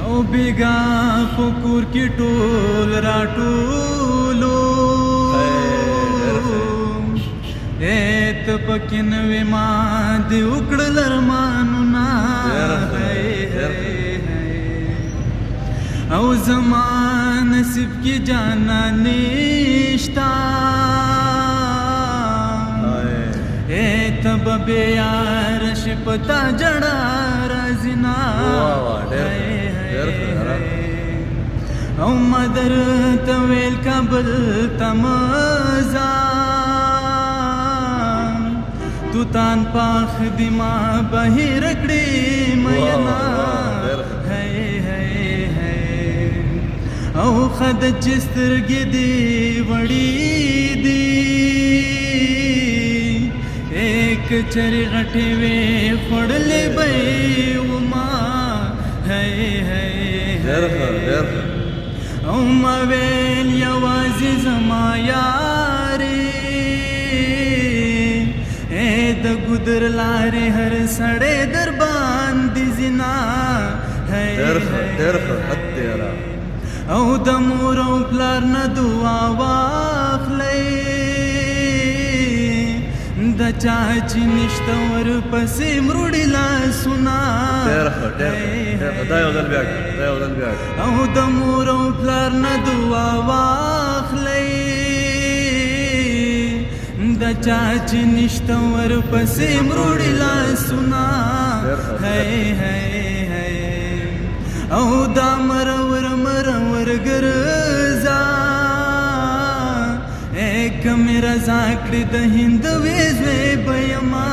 او بیگا فکر کی ټول راټولو ایت پکین وی ما دی وکړل ارمانونه او زمان نصیب کی جانا نشتا ایت ببی یار شپتا جڑا رازنا او مدر تویل کابل تمزا تو تان پاخ دیما بہی رکڑی مینا او خد چسترگی دی وڑی دی ایک چری غٹی وی خوڑلی بی وما او مویل یوازی زما یاری اے د گدر لارې هر سړی در باندې زنا او د مور او پلار نه دعا واخلئ د چا چې نشته ورپسې مروړي لاسونه او د مور او پلار نه دعا واخلئ د چا چې نشته ورپسې مروړي لاسونه او دا مرور ګرځا ایک میرا زاکړي د هند وې زوی بېما